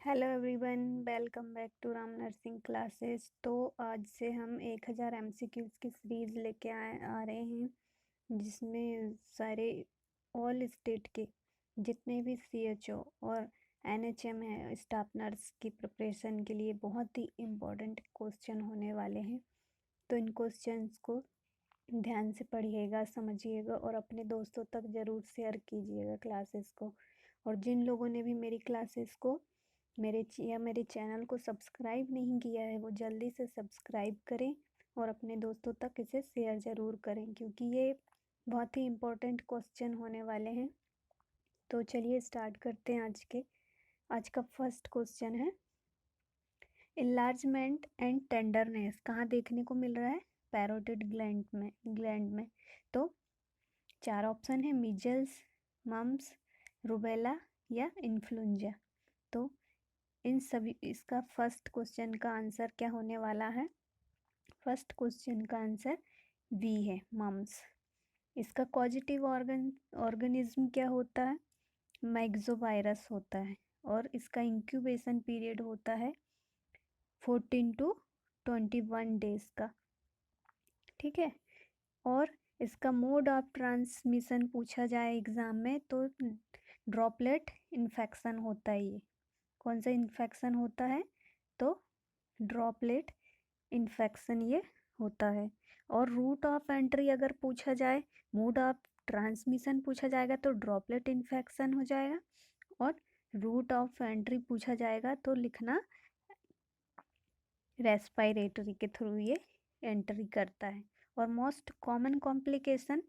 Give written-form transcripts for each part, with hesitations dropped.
Hello everyone, welcome back to Ram nursing classes. तो आज से हम 1000 एमसीक्यूज़ की सीरीज़ लेके आ रहे हैं, जिसमें सारे ऑल स्टेट के जितने भी सीएचओ और एनएचएम है, स्टाफ नर्स की प्रिपरेशन के लिए बहुत ही इम्पोर्टेंट क्वेश्चन होने वाले हैं। तो इन क्वेश्चंस को ध्यान से पढ़िएगा, समझिएगा और अपने दोस्तों तक ज़रूर शेयर कीजिएगा क्लासेस को। और जिन लोगों ने भी मेरी क्लासेस को मेरे चैनल को सब्सक्राइब नहीं किया है, वो जल्दी से सब्सक्राइब करें और अपने दोस्तों तक इसे शेयर ज़रूर करें, क्योंकि ये बहुत ही इम्पोर्टेंट क्वेश्चन होने वाले हैं। तो चलिए स्टार्ट करते हैं। आज का फर्स्ट क्वेश्चन है, इन्लार्जमेंट एंड टेंडरनेस कहाँ देखने को मिल रहा है? पैरोटिड ग्लैंड में। तो 4 ऑप्शन है, मीजल्स, मम्स, रूबेला या इन्फ्लुएंजा। तो इसका फर्स्ट क्वेश्चन का आंसर क्या होने वाला है? फर्स्ट क्वेश्चन का आंसर बी है, मम्स। इसका कॉजेटिव ऑर्गेनिज्म क्या होता है? मैक्सोवायरस होता है और इसका इंक्यूबेशन पीरियड होता है 14 to 21 डेज का। ठीक है। और इसका मोड ऑफ ट्रांसमिशन पूछा जाए एग्जाम में तो ड्रॉपलेट इन्फेक्शन होता है। ये कौन सा इन्फेक्शन होता है? तो ड्रॉपलेट इन्फेक्शन ये होता है। और रूट ऑफ एंट्री अगर पूछा जाए, मोड ऑफ ट्रांसमिशन पूछा जाएगा तो ड्रॉपलेट इन्फेक्शन हो जाएगा, और रूट ऑफ एंट्री पूछा जाएगा तो लिखना रेस्पिरेटरी के थ्रू ये एंट्री करता है। और most common complication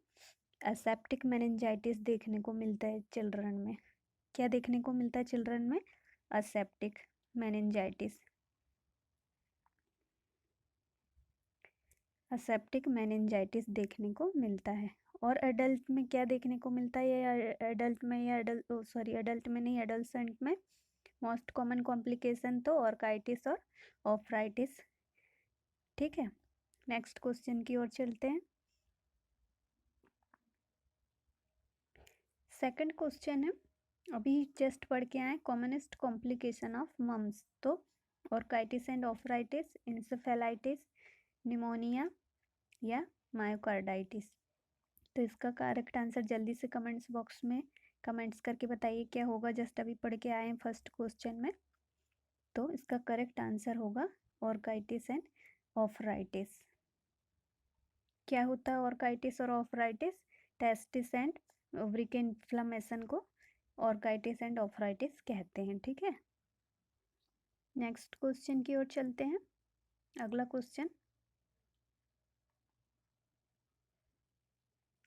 aseptic meningitis देखने को मिलता है चिल्ड्रन में। क्या देखने को मिलता है चिल्ड्रन में? Aseptic meningitis. एसेप्टिक मेनिंजाइटिस देखने को मिलता है। और एडल्ट में क्या देखने को मिलता है? एडल्ट में नहीं, एडोलसेंट में मोस्ट कॉमन कॉम्प्लिकेशन तो ऑर्काइटिस और ऑफराइटिस। ठीक है, नेक्स्ट क्वेश्चन की ओर चलते हैं। सेकंड क्वेश्चन है, अभी जस्ट पढ़ के आए, कॉमनेस्ट कॉम्प्लिकेशन ऑफ मम्स। तो ऑर्काइटिस एंड ऑफराइटिस, इंसेफेलाइटिस, निमोनिया या मायोकार्डाइटिस। तो इसका करेक्ट आंसर जल्दी से कमेंट्स बॉक्स में कमेंट्स करके बताइए क्या होगा। जस्ट अभी पढ़ के आए हैं फर्स्ट क्वेश्चन में। तो इसका करेक्ट आंसर होगा ऑर्काइटिस एंड ऑफराइटिस। क्या होता है ऑर्काइटिस और ऑफराइटिस? टेस्टिस एंड ओवरी के इन्फ्लेमेशन को ऑर्काइटिस एंड ऑफराइटिस कहते हैं। ठीक है, नेक्स्ट क्वेश्चन की ओर चलते हैं। अगला question,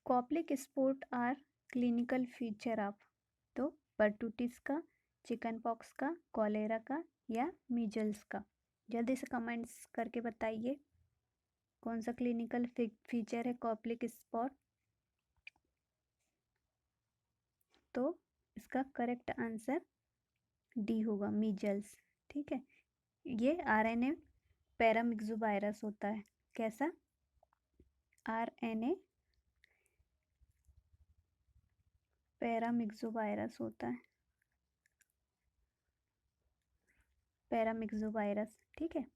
Koplik spot are clinical feature of. तो परटूटिस का, चिकन पॉक्स का, कॉलेरा का या मीजल्स का? जल्दी से कमेंट्स करके बताइए कौन सा क्लिनिकल फीचर है कॉप्लिक स्पॉट। तो इसका करेक्ट आंसर डी होगा, मीजल्स। ठीक है, ये आरएनए पैरामिक्सोवायरस होता है। कैसा? आरएनए पैरामिक्सोवायरस होता है, पैरामिक्सोवायरस। ठीक है,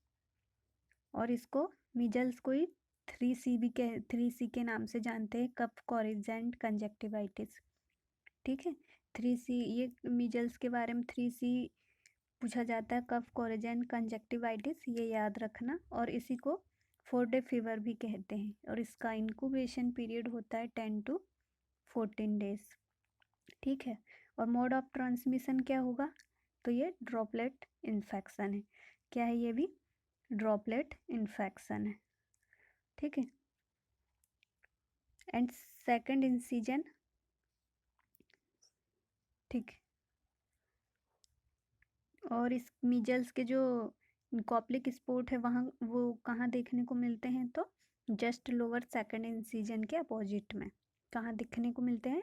और इसको मीजल्स को ही 3C के नाम से जानते हैं, कफ कोरिजेंट कंजक्टिवाइटिस। ठीक है, 3C, ये मीजल्स के बारे में 3C पूछा जाता है, कफ कोरिजेंट कंजक्टिवाइटिस, ये याद रखना। और इसी को 4 डे फीवर भी कहते हैं, और इसका इंक्यूबेशन पीरियड होता है 10 to 14 डेज। ठीक है, और मोड ऑफ ट्रांसमिशन क्या होगा? तो ये ड्रॉपलेट इन्फेक्शन है। क्या है? ये भी ड्रॉपलेट इन्फेक्शन है। ठीक है, एंड सेकंड इंसिजन। ठीक, और इस मीजल्स के जो कॉप्लिक स्पॉट है वहाँ वो कहाँ देखने को मिलते हैं? तो जस्ट लोअर सेकंड इंसिजन के अपोजिट में। कहाँ दिखने को मिलते हैं?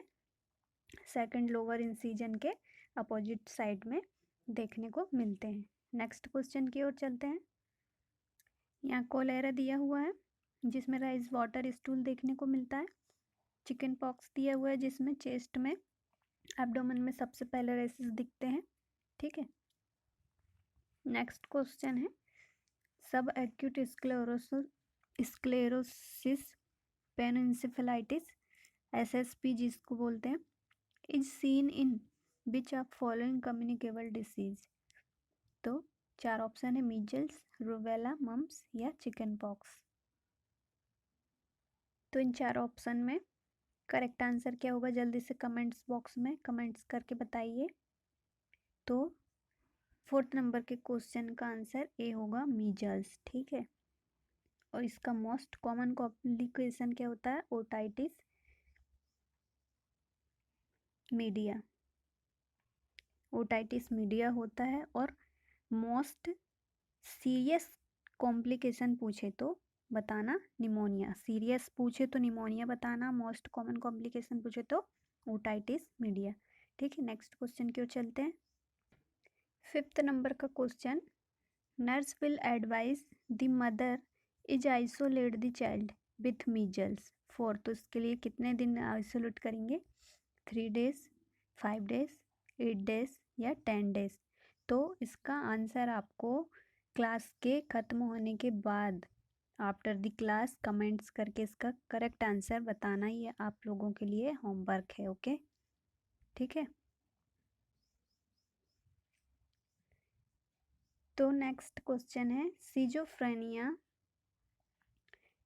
सेकंड लोअर इंसिजन के अपोजिट साइड में देखने को मिलते हैं। नेक्स्ट क्वेश्चन की ओर चलते हैं। यहाँ कोलेरा दिया हुआ है जिसमें राइस वाटर स्टूल देखने को मिलता है। चिकन पॉक्स दिया हुआ है जिसमें चेस्ट में, एब्डोमेन में सबसे पहले रेसेस दिखते हैं। ठीक है, नेक्स्ट क्वेश्चन है सब एक्यूट स्क्लेरोसिस पेनिनसेफेलाइटिस एसएसपी जिसको बोलते हैं is seen in which of following communicable disease. तो 4 ऑप्शन है मीजल्स, रूबेला, मम्स या चिकन पॉक्स। तो इन 4 ऑप्शन में करेक्ट आंसर क्या होगा जल्दी से कमेंट्स बॉक्स में कमेंट्स करके बताइए। तो 4th नंबर के क्वेश्चन का आंसर ए होगा मीजल्स। ठीक है, और इसका मोस्ट कॉमन कॉम्प्लिकेशन क्या होता है ओटाइटिस मीडिया। ओटाइटिस मीडिया होता है। और मोस्ट सीरियस कॉम्प्लिकेशन पूछे तो बताना निमोनिया, सीरियस पूछे तो निमोनिया बताना, मोस्ट कॉमन कॉम्प्लिकेशन पूछे तो ओटाइटिस मीडिया। ठीक है, नेक्स्ट क्वेश्चन की ओर चलते हैं। 5th नंबर का question nurse will advise the mother is isolate the child with measles for. तो इसके लिए कितने दिन आइसोलेट करेंगे 3 डेज, 5 डेज, 8 डेज या 10 डेज। तो इसका आंसर आपको क्लास के ख़त्म होने के बाद आफ्टर द क्लास कमेंट्स करके इसका करेक्ट आंसर बताना। ये आप लोगों के लिए होमवर्क है। ओके, ठीक है। तो नेक्स्ट क्वेश्चन है schizophrenia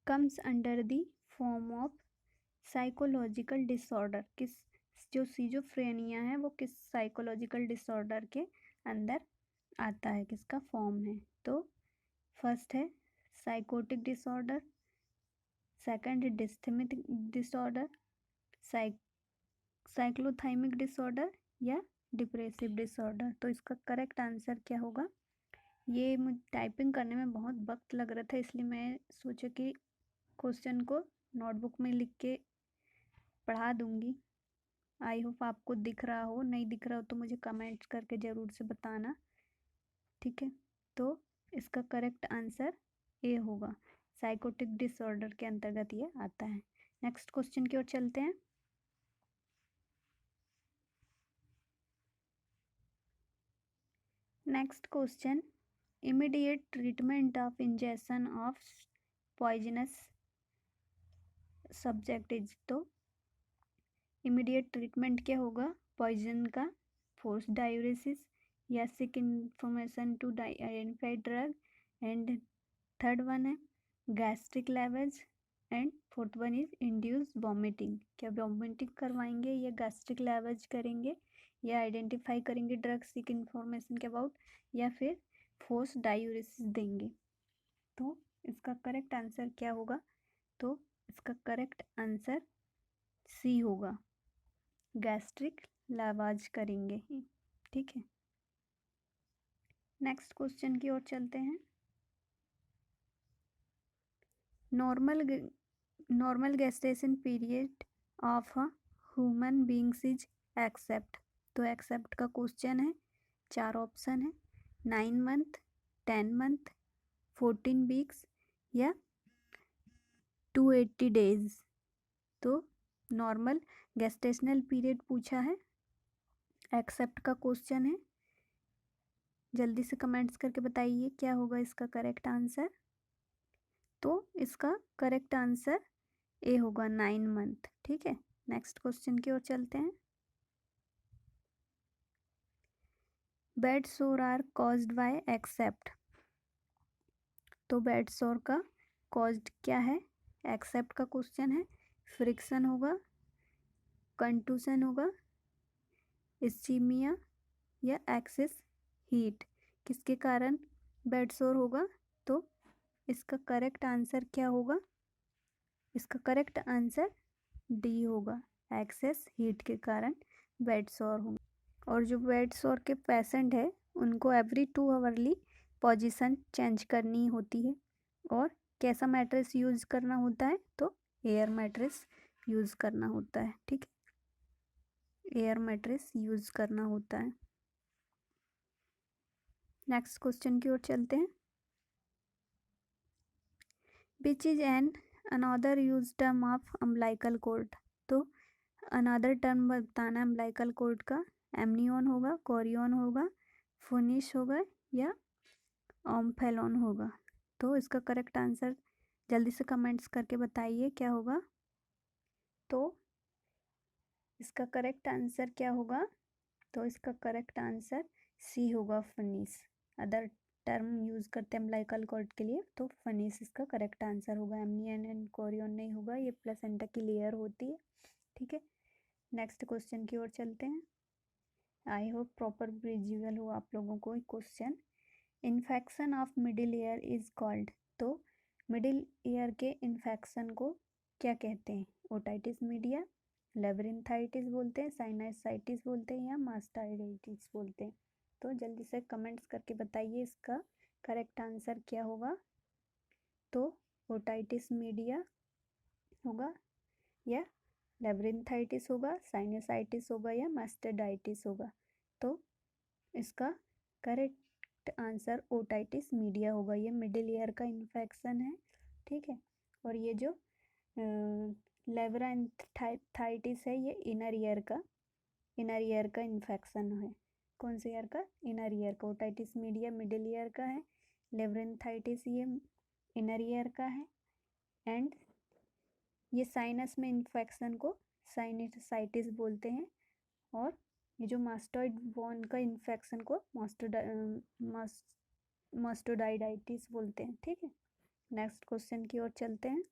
comes under the form of psychological disorder. किस जो सिजोफ्रेनिया है वो किस साइकोलॉजिकल डिसऑर्डर के अंदर आता है, किसका फॉर्म है। तो फर्स्ट है साइकोटिक डिसऑर्डर, सेकंड है डिस्थेमिक डिसऑर्डर, साइक्लोथाइमिक डिसऑर्डर या डिप्रेसिव डिसऑर्डर। तो इसका करेक्ट आंसर क्या होगा। ये मुझे टाइपिंग करने में बहुत वक्त लग रहा था इसलिए मैं सोचा कि क्वेश्चन को नोटबुक में लिख के पढ़ा दूंगी। आई होप आपको दिख रहा हो, नहीं दिख रहा हो तो मुझे कमेंट्स करके ज़रूर से बताना। ठीक है, तो इसका करेक्ट आंसर ए होगा, साइकोटिक डिसऑर्डर के अंतर्गत ये आता है। नेक्स्ट क्वेश्चन की ओर चलते हैं। Next question immediate treatment of injection of poisonous subject is. तो इमीडिएट ट्रीटमेंट क्या होगा पॉइजन का, फोर्स डायूरेसिस या seek information to identify drug, and third one है gastric levels, and fourth one is induce vomiting. क्या vomiting करवाएंगे या gastric levels करेंगे या आइडेंटिफाई करेंगे ड्रग सिक इन्फॉर्मेशन के अबाउट या फिर फोर्स डायूरेसिस देंगे। तो इसका करेक्ट आंसर क्या होगा। तो इसका करेक्ट आंसर सी होगा, गैस्ट्रिक लावाज करेंगे। ठीक है, नेक्स्ट क्वेश्चन की ओर चलते हैं। Normal gestation period of a human beings is except. तो एक्सेप्ट का क्वेश्चन है, 4 ऑप्शन है 9 मंथ, 10 मंथ, 14 वीक्स या 280 डेज। तो नॉर्मल गेस्टेशनल पीरियड पूछा है, एक्सेप्ट का क्वेश्चन है। जल्दी से कमेंट्स करके बताइए क्या होगा इसका करेक्ट आंसर। तो इसका करेक्ट आंसर ए होगा 9 मंथ। ठीक है, नेक्स्ट क्वेश्चन की ओर चलते हैं। Bed sore are caused by except. तो बेड सोर का कॉज्ड क्या है, एक्सेप्ट का क्वेश्चन है। फ्रिक्शन होगा, कंटूशन होगा, इस्चीमिया या एक्सेस हीट, किसके कारण बेड सोर होगा। तो इसका करेक्ट आंसर क्या होगा, इसका करेक्ट आंसर डी होगा, एक्सेस हीट के कारण बेड सोर होगा। और जो बेड सोर के पेशेंट है उनको एवरी 2 आवरली पोजीशन चेंज करनी होती है। और कैसा मैट्रेस यूज़ करना होता है, तो एयर मैट्रेस यूज़ करना होता है। ठीक है, एयर मैट्रेस यूज़ करना होता है। नेक्स्ट क्वेश्चन की ओर चलते हैं। Which is an another use term of umbilical cord. तो अनदर टर्म बताना अम्बिलिकल कॉर्ड का, एमनियन होगा, कोरियन होगा, फोनिश होगा या ओम्फेलॉन होगा। तो इसका करेक्ट आंसर जल्दी से कमेंट्स करके बताइए क्या होगा। तो इसका करेक्ट आंसर क्या होगा? तो इसका करेक्ट आंसर सी होगा, फनीस। अदर टर्म यूज़ करते हैं अम्बिलिकल कॉर्ड के लिए, तो फनीस इसका करेक्ट आंसर होगा। एमनियन एंड कोरियन नहीं होगा, ये प्लेसेंटा की लेयर होती है। ठीक है, नेक्स्ट क्वेश्चन की ओर चलते हैं। आई होप प्रॉपर विजुअल हो आप लोगों को। Question, infection of middle ear is called. तो मिडिल ईयर के इन्फेक्शन को क्या कहते हैं? ओटाइटिस मीडिया, लेब्रिंथाइटिस बोलते हैं, साइनसाइटिस बोलते हैं, या मास्टाइटिस बोलते हैं। तो जल्दी से कमेंट्स करके बताइए इसका करेक्ट आंसर क्या होगा। तो ओटाइटिस मीडिया होगा, या लेब्रिंथाइटिस होगा, साइनसाइटिस होगा, या मास्टाइटिस होगा। तो इसका करेक्ट आंसर ओटाइटिस मीडिया होगा। ये मिडिल ईयर का इन्फेक्शन है। ठीक है, और ये जो लेब्रिंथाइटिस है ये इनर ईयर का इन्फेक्शन है। कौन से ईयर का? इनर ईयर का। ओटाइटिस मीडिया मिडिल ईयर का है, लेब्रिंथाइटिस ये इनर ईयर का है, एंड ये साइनस में इन्फेक्शन को साइनसाइटिस बोलते हैं, और ये जो मास्टोइड बोन का इन्फेक्शन को मास्टोडाइटिस बोलते हैं। ठीक है, नेक्स्ट क्वेश्चन की ओर चलते हैं।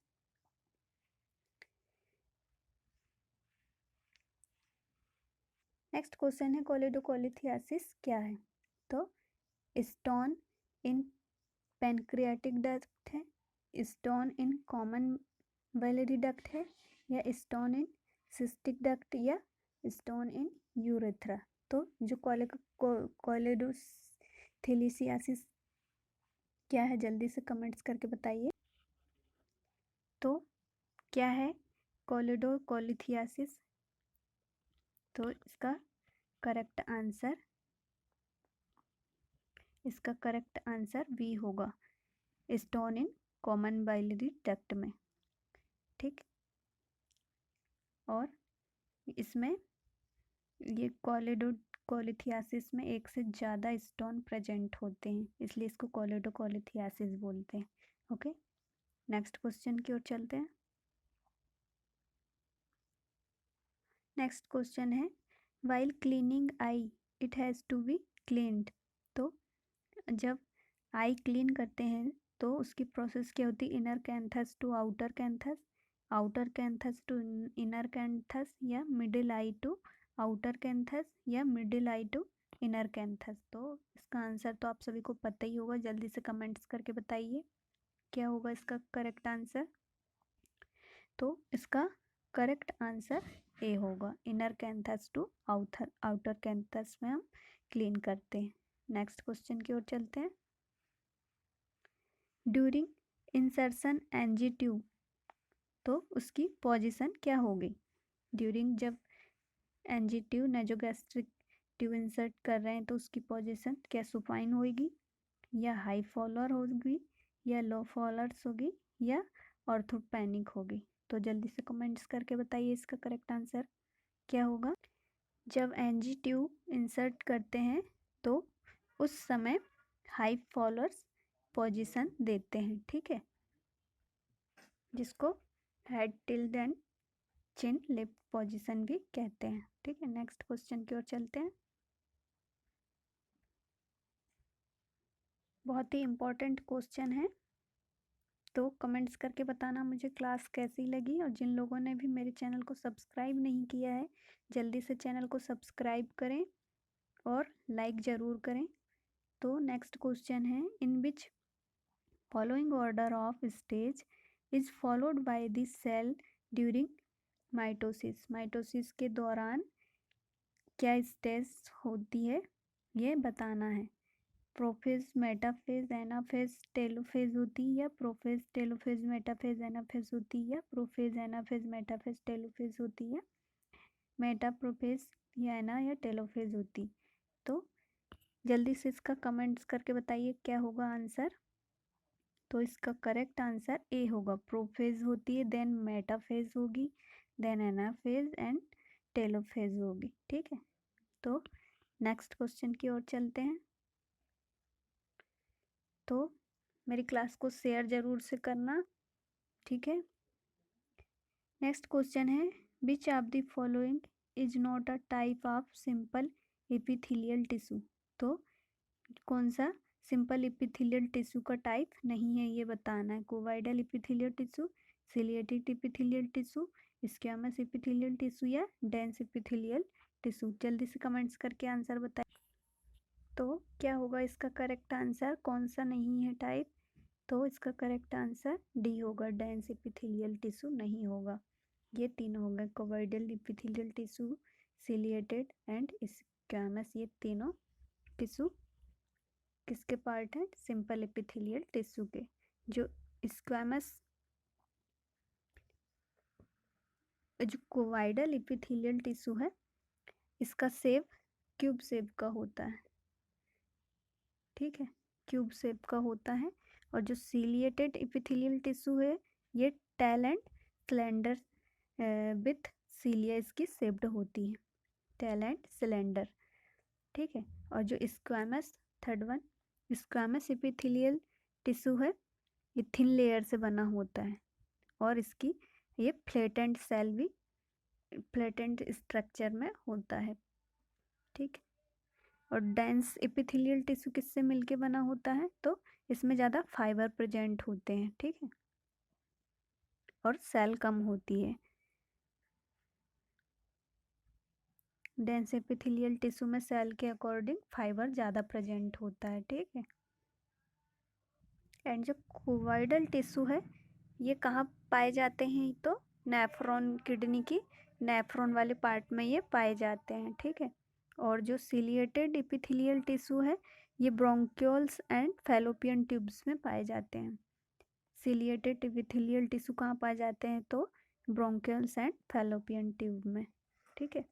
नेक्स्ट क्वेश्चन है, कोलिडोकोलिथियासिस क्या है? तो स्टोन इन पैनक्रियाटिक डक्ट है, stone in common biliary duct है, या स्टोन इन सिस्टिक डक्ट, या स्टोन इन यूरेथ्रा। तो जो कोलिडोथिलिसियासिस क्या है, जल्दी से कमेंट्स करके बताइए। तो क्या है कोलिडोकोलिथियासिस? तो इसका करेक्ट आंसर बी होगा, stone in common biliary duct में। ठीक, और इसमें ये कोलिडोकोलिथियासिस में एक से ज़्यादा स्टोन प्रेजेंट होते हैं, इसलिए इसको कोलिडोकोलिथियासिस बोलते हैं। ओके, नेक्स्ट क्वेश्चन की ओर चलते हैं। नेक्स्ट क्वेश्चन है, while cleaning eye it has to be cleaned. तो जब आई क्लीन करते हैं तो उसकी प्रोसेस क्या होती है? Inner canthus to outer canthus, outer canthus to inner canthus, या middle eye to outer canthus, या middle eye to inner canthus. तो इसका आंसर तो आप सभी को पता ही होगा, जल्दी से कमेंट्स करके बताइए क्या होगा इसका करेक्ट आंसर। तो इसका करेक्ट आंसर ए होगा, inner canthus to outer canthus में हम क्लीन करते हैं। नेक्स्ट क्वेश्चन की ओर चलते हैं। ड्यूरिंग इंसर्शन एनजी ट्यूब, तो उसकी पोजीशन क्या होगी? ड्यूरिंग जब NG tube nasogastric tube insert कर रहे हैं तो उसकी पोजीशन क्या सुपाइन होगी, या हाई फॉलोअर होगी, या लो फॉलोअर्स होगी, या ऑर्थोपेनिक होगी? तो जल्दी से कमेंट्स करके बताइए इसका करेक्ट आंसर क्या होगा। जब एनजी ट्यूब इंसर्ट करते हैं तो उस समय हाई फॉलोअर्स पोजीशन देते हैं। ठीक है, जिसको head tilde and chin lip position भी कहते हैं। ठीक है, नेक्स्ट क्वेश्चन की ओर चलते हैं। बहुत ही इम्पोर्टेंट क्वेश्चन है, तो कमेंट्स करके बताना मुझे क्लास कैसी लगी, और जिन लोगों ने भी मेरे चैनल को सब्सक्राइब नहीं किया है जल्दी से चैनल को सब्सक्राइब करें और लाइक ज़रूर करें। तो नेक्स्ट क्वेश्चन है, in which following order of stage is followed by the cell during mitosis. Mitosis के दौरान क्या स्टेज होती है ये बताना है। प्रोफेज, मेटाफेज, एनाफेज, टेलोफेज होती है, या प्रोफेज, टेलोफेज, मेटाफेज, एनाफेज होती है, या प्रोफेज, एनाफेज, मेटाफेज, टेलोफेज होती है, मेटा, प्रोफेज, या एना, या टेलोफेज होती। तो जल्दी से इसका कमेंट्स करके बताइए क्या होगा आंसर। तो इसका करेक्ट आंसर ए होगा, प्रोफेज होती है, देन मेटाफेज होगी, देन एनाफेज एंड टेलोफेज होगी। ठीक है, तो नेक्स्ट क्वेश्चन की ओर चलते हैं। तो मेरी क्लास को शेयर ज़रूर से करना, ठीक है। नेक्स्ट क्वेश्चन है, which of the following is not a type of simple epithelial tissue. तो कौन सा सिंपल एपिथेलियल टिश्यू का टाइप नहीं है, ये बताना है। Cuboidal epithelial tissue, ciliated epithelial tissue, squamous epithelial tissue या डेंस एपिथेलियल टिश्यू। जल्दी से कमेंट्स करके आंसर बताइए। तो क्या होगा इसका करेक्ट आंसर, कौन सा नहीं है टाइप। तो इसका करेक्ट आंसर डी होगा, डेंस एपिथेलियल टिश्यू नहीं होगा। ये तीनों हो गए, cuboidal epithelial tissue, ciliated and squamous. ये तीनों टिश्यू किसके पार्ट है, सिंपल एपिथेलियल टिश्यू के। जो स्क्वैमस, जो कोवाइडल एपिथेलियल टिश्यू है, इसका शेप क्यूब शेप का होता है, ठीक है, क्यूब शेप का होता है। और जो सिलिएटेड एपिथेलियल टिश्यू है, ये टेल एंड सिलेंडर विथ सीलिया इसकी शेप्ड होती है, टेल एंड सिलेंडर, ठीक है। और जो squamous, third one, squamous epithelial tissue है, ये थिन लेयर से बना होता है और इसकी ये फ्लैटेंड सेल भी फ्लैटेंड स्ट्रक्चर में होता है, ठीक है। और डेंस एपिथेलियल टिश्यू किससे मिलके बना होता है, तो इसमें ज़्यादा फाइबर प्रेजेंट होते हैं, ठीक है, और सेल कम होती है। डेंस एपिथेलियल टिश्यू में सेल के अकॉर्डिंग फाइबर ज़्यादा प्रेजेंट होता है, ठीक है। एंड जो कोवाइडल टिश्यू है, ये कहाँ पाए जाते हैं, तो नेफ्रॉन, किडनी की नेफ्रॉन वाले पार्ट में ये पाए जाते हैं, ठीक है। और जो सिलिएटेड एपिथेलियल टिश्यू है, ये ब्रोंक्यूल्स एंड फैलोपियन ट्यूब्स में पाए जाते हैं। सिलिएटेड एपिथेलियल टिश्यू कहाँ पाए जाते हैं, तो ब्रोंक्यूल्स एंड फैलोपियन ट्यूब में, ठीक है।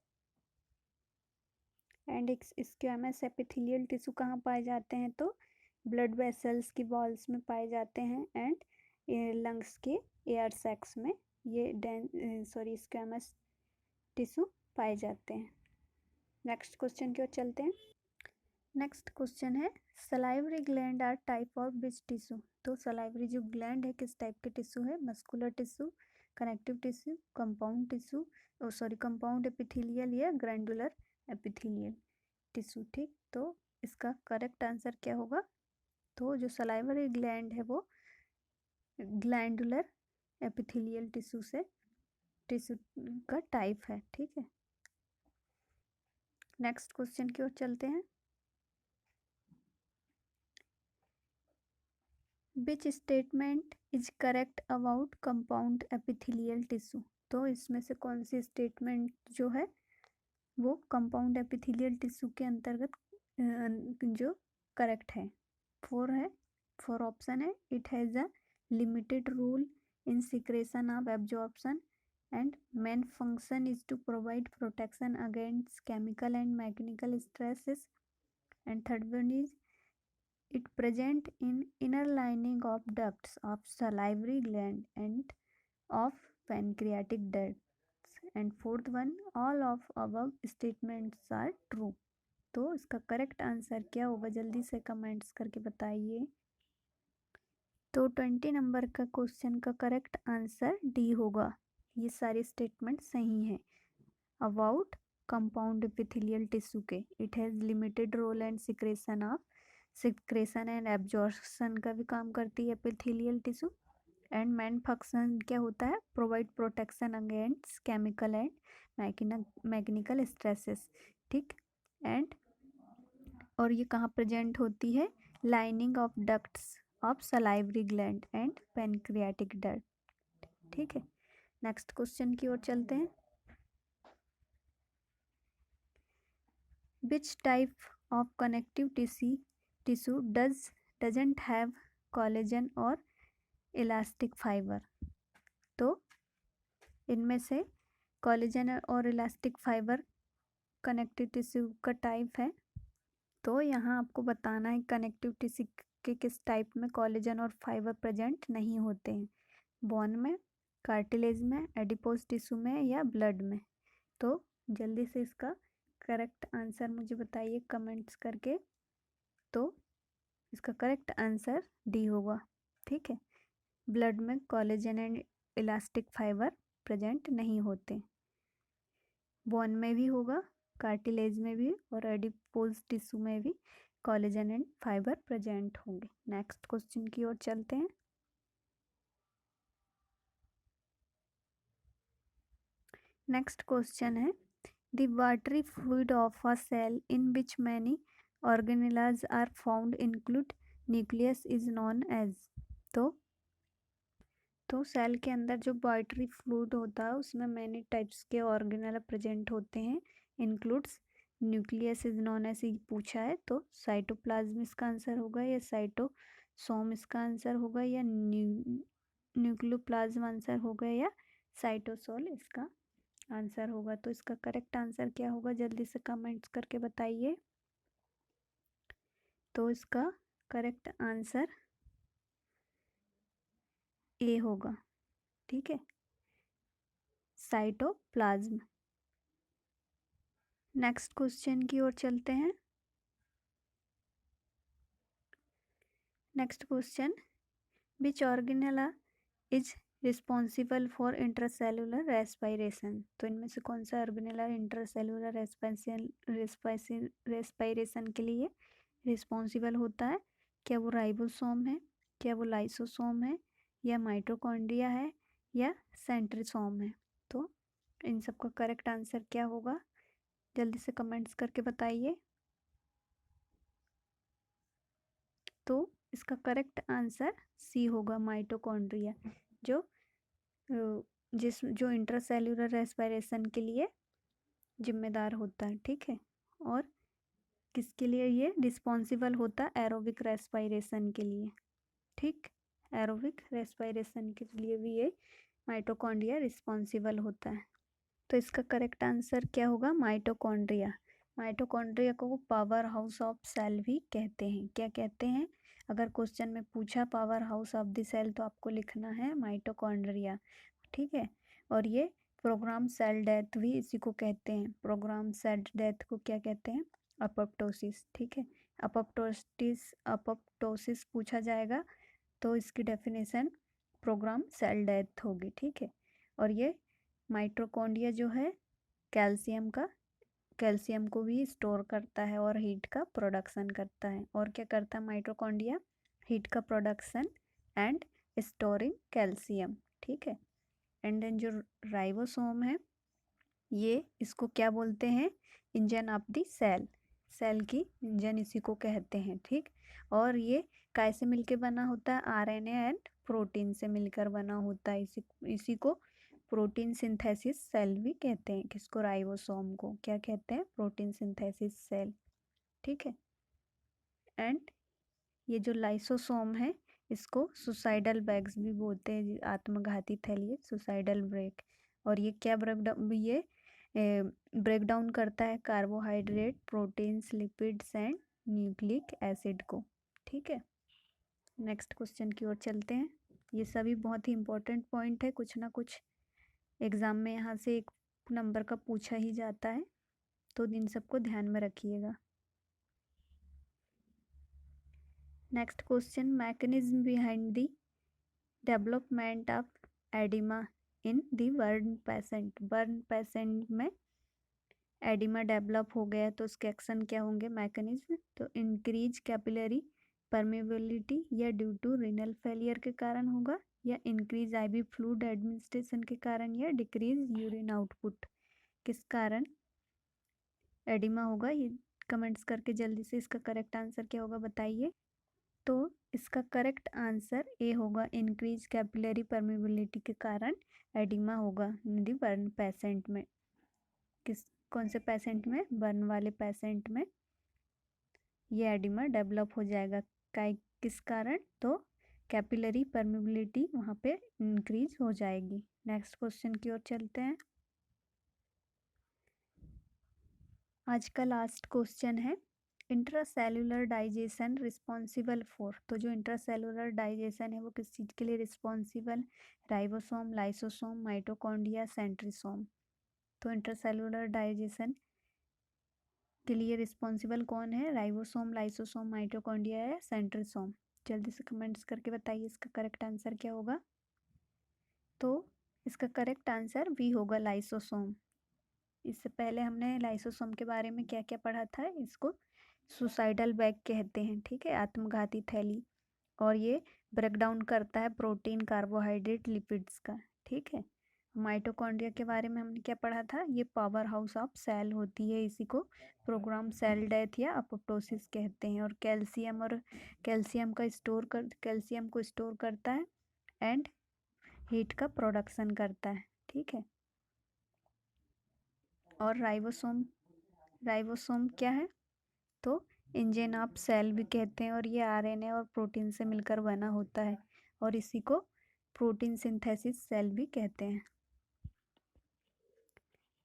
एंड स्क्वैमस एपिथेलियल टिश्यू कहाँ पाए जाते हैं, तो ब्लड वेसल्स की वॉल्स में पाए जाते हैं एंड लंग्स के एयर सैक्स में ये स्क्वैमस टिश्यू पाए जाते हैं। नेक्स्ट क्वेश्चन की ओर चलते हैं। नेक्स्ट क्वेश्चन है, salivary gland are type of which tissue. तो सलाइवरी जो ग्लैंड है किस टाइप के टिश्यू है, muscular tissue, connective tissue, compound tissue, compound epithelial या ग्रैंडुलर एपिथेलियल टिश्यू, ठीक। तो इसका करेक्ट आंसर क्या होगा, तो जो सलाइवरी ग्लैंड है वो ग्लैंडुलर एपिथेलियल टिश्यू का टाइप है, ठीक है। नेक्स्ट क्वेश्चन की ओर चलते हैं। Which statement is correct about compound epithelial tissue. तो इसमें से कौन सी स्टेटमेंट जो है वो कंपाउंड एपिथेलियल टिश्यू के अंतर्गत जो करेक्ट है। फोर ऑप्शन है। It has a limited role in secretion of absorption and main function is to provide protection against chemical and mechanical stresses, and third one is it present in inner lining of ducts of salivary gland and of pancreatic ducts, and fourth one all of above statements are true। तो इसका correct answer क्या होगा, जल्दी से comments करके बताइए। तो 20 number का क्वेश्चन का करेक्ट आंसर डी होगा, ये सारे स्टेटमेंट सही हैं अबाउट कंपाउंड एपिथेलियल टिश्यू के। It has limited role and secretion and absorption का भी काम करती है epithelial tissue, and main function क्या होता है, provide protection against chemical and mechanical stresses, ठीक। एंड और ये कहाँ प्रेजेंट होती है, lining of ducts of salivary gland and pancreatic duct, ठीक है। नेक्स्ट क्वेश्चन की ओर चलते हैं। Which type of connective tissue doesn't have collagen और इलास्टिक फाइबर। तो इनमें से कोलेजन और इलास्टिक फाइबर कनेक्टिव टिश्यू का टाइप है। तो यहाँ आपको बताना है कनेक्टिव टिश्यू के किस टाइप में कोलेजन और फाइबर प्रेजेंट नहीं होते हैं, बोन में, कार्टिलेज में, एडिपोज टिश्यू में या ब्लड में। तो जल्दी से इसका करेक्ट आंसर मुझे बताइए कमेंट्स करके। तो इसका करेक्ट आंसर डी होगा। ठीक है, ब्लड में collagen and elastic fibre present नहीं होते। बोन में भी होगा, कार्टिलेज में भी और एडिपोज टिश्यू में भी कोलेजन एंड फाइबर प्रेजेंट होंगे। नेक्स्ट क्वेश्चन की ओर चलते हैं। नेक्स्ट क्वेश्चन है the watery fluid of a cell in which many organelles are found include nucleus is known as. तो सेल के अंदर जो वाटरी फ्लूइड होता है उसमें मैनी टाइप्स के ऑर्गेनेला प्रेजेंट होते हैं, includes nucleus is known as पूछा है, तो साइटोप्लाज्म इसका आंसर होगा या साइटोसोम इसका आंसर होगा या न्यूक्लियोप्लाज्म आंसर होगा या साइटोसोल इसका आंसर होगा। तो इसका करेक्ट आंसर क्या होगा, जल्दी से कमेंट्स करके बताइए। तो इसका करेक्ट आंसर ए होगा। ठीक है, साइटोप्लाज्म। नेक्स्ट क्वेश्चन की ओर चलते हैं। Next question, which organelle is responsible for intracellular respiration. तो इनमें से कौन सा ऑर्गेनेला इंट्रासेलुलर रेस्पायरेशन के लिए रिस्पॉन्सिबल होता है? क्या वो राइबोसोम है, क्या वो लाइसोसोम है, या माइटोकॉन्ड्रिया है, या सेंट्रोसोम है? तो इन सब का करेक्ट आंसर क्या होगा, जल्दी से कमेंट्स करके बताइए। तो इसका करेक्ट आंसर सी होगा, माइटोकॉन्ड्रिया, जो जो इंट्रासेल्युलर रेस्पायरेशन के लिए जिम्मेदार होता है। ठीक है, और किसके लिए ये रिस्पॉन्सिबल होता है? एरोबिक रेस्पायरेशन के लिए। ठीक, एरोबिक रेस्पायरेशन के लिए भी ये माइटोकॉन्ड्रिया रिस्पॉन्सिबल होता है। तो इसका करेक्ट आंसर क्या होगा? माइटोकॉन्ड्रिया। माइटोकॉन्ड्रिया को पावर हाउस ऑफ सेल भी कहते हैं। क्या कहते हैं? अगर क्वेश्चन में पूछा power house of the cell तो आपको लिखना है माइटोकॉन्ड्रिया। ठीक है, और ये प्रोग्राम सेल डेथ भी इसी को कहते हैं। प्रोग्राम सेल डेथ को क्या कहते हैं? अपोप्टोसिस। ठीक है, अपोप्टोसिस पूछा जाएगा तो इसकी डेफिनेशन प्रोग्राम सेल डेथ होगी। ठीक है, और ये माइटोकॉन्ड्रिया जो है कैल्शियम को भी स्टोर करता है और हीट का प्रोडक्शन करता है। और क्या करता है माइटोकॉन्ड्रिया? हीट का प्रोडक्शन एंड स्टोरिंग कैल्शियम। ठीक है, एंड देन जो राइबोसोम है ये इसको क्या बोलते हैं? Engine of the cell. Cell की इंजन इसी को कहते हैं। ठीक, और ये कैसे मिलके बना होता है? आरएनए एंड प्रोटीन से मिलकर बना होता है। इसी को प्रोटीन सिंथेसिस सेल भी कहते हैं। किसको? राइबोसोम को क्या कहते हैं? Protein synthesis cell. ठीक है, एंड ये जो लाइसोसोम है इसको सुसाइडल बैग्स भी बोलते हैं, आत्मघाती थैली, सुसाइडल ब्रेक। और ये क्या ब्रेक डाउन करता है? Carbohydrate, proteins, lipids and nucleic acid को। ठीक है, नेक्स्ट क्वेश्चन की ओर चलते हैं। ये सभी बहुत ही इंपॉर्टेंट पॉइंट है, कुछ ना कुछ एग्जाम में यहाँ से एक नंबर का पूछा ही जाता है, तो इन सबको ध्यान में रखिएगा। Next question, mechanism behind the development of oedema in the burn patient. Burn patient में एडिमा डेवलप हो गया तो उसके एक्शन क्या होंगे? मैकेनिज्म, तो इंक्रीज कैपिलरी परमेबिलिटी, या ड्यू टू रीनल फेलियर के कारण होगा, या इंक्रीज आईवी फ्लूइड एडमिनिस्ट्रेशन के कारण, या डिक्रीज यूरिन आउटपुट। किस कारण एडिमा होगा? ये कमेंट्स करके जल्दी से इसका करेक्ट आंसर क्या होगा बताइए। तो इसका करेक्ट आंसर ए होगा, इंक्रीज कैपिलरी परमेबिलिटी के कारण एडिमा होगा बर्न पेशेंट में। कौन से पेशेंट में? बर्न वाले पेशेंट में ये एडिमा डेवलप हो जाएगा। किस कारण? तो कैपिलरी परमेबिलिटी वहाँ पे इंक्रीज हो जाएगी। नेक्स्ट क्वेश्चन की ओर चलते हैं। आज का लास्ट क्वेश्चन है, इंट्रासेलुलर डाइजेशन रिस्पॉन्सिबल फॉर। तो जो इंट्रासेलुलर डाइजेशन है वो किस चीज़ के लिए responsible? Ribosome, lysosome, mitochondria, centrosome. तो इंट्रासेलुलर डाइजेशन के लिए रिस्पॉन्सिबल कौन है? राइबोसोम, लाइसोसोम, माइटोकॉन्ड्रिया या सेंट्रोसोम? जल्दी से कमेंट्स करके बताइए इसका करेक्ट आंसर क्या होगा। तो इसका करेक्ट आंसर बी होगा, लाइसोसोम। इससे पहले हमने लाइसोसोम के बारे में क्या क्या पढ़ा था? इसको सुसाइडल बैग कहते हैं, ठीक है, आत्मघाती थैली। और ये ब्रेक डाउन करता है प्रोटीन, कार्बोहाइड्रेट, लिपिड्स का, ठीक है। माइटोकॉन्ड्रिया के बारे में हमने क्या पढ़ा था? ये पावर हाउस ऑफ सेल होती है, इसी को प्रोग्राम सेल डेथ या अपोप्टोसिस कहते हैं। और कैल्शियम को स्टोर करता है एंड हीट का प्रोडक्शन करता है, ठीक है। और राइबोसोम क्या है? तो इंजन ऑफ सेल भी कहते हैं, और ये आरएनए और प्रोटीन से मिलकर बना होता है, और इसी को प्रोटीन सिंथेसिस सेल भी कहते हैं।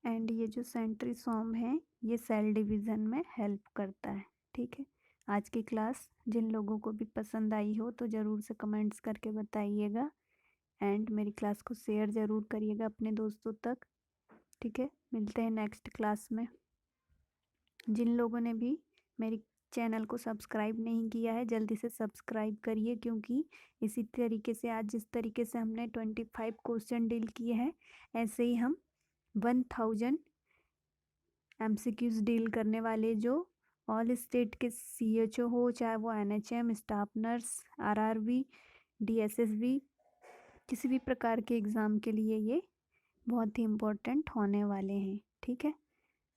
एंड ये जो सेंट्रीसोम है ये सेल डिवीज़न में हेल्प करता है, ठीक है। आज की क्लास जिन लोगों को भी पसंद आई हो तो ज़रूर से कमेंट्स करके बताइएगा, एंड मेरी क्लास को शेयर ज़रूर करिएगा अपने दोस्तों तक, ठीक है। मिलते हैं नेक्स्ट क्लास में। जिन लोगों ने भी मेरी चैनल को सब्सक्राइब नहीं किया है जल्दी से सब्सक्राइब करिए, क्योंकि इसी तरीके से आज जिस तरीके से हमने 25 क्वेश्चन डील किए हैं ऐसे ही हम 1000 MCQs डील करने वाले, जो ऑल स्टेट के CHO हो, चाहे वो NHM, staff nurse, RRB, DSSB, किसी भी प्रकार के एग्ज़ाम के लिए ये बहुत ही इम्पोर्टेंट होने वाले हैं, ठीक है।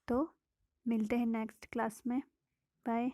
तो मिलते हैं नेक्स्ट क्लास में। बाय।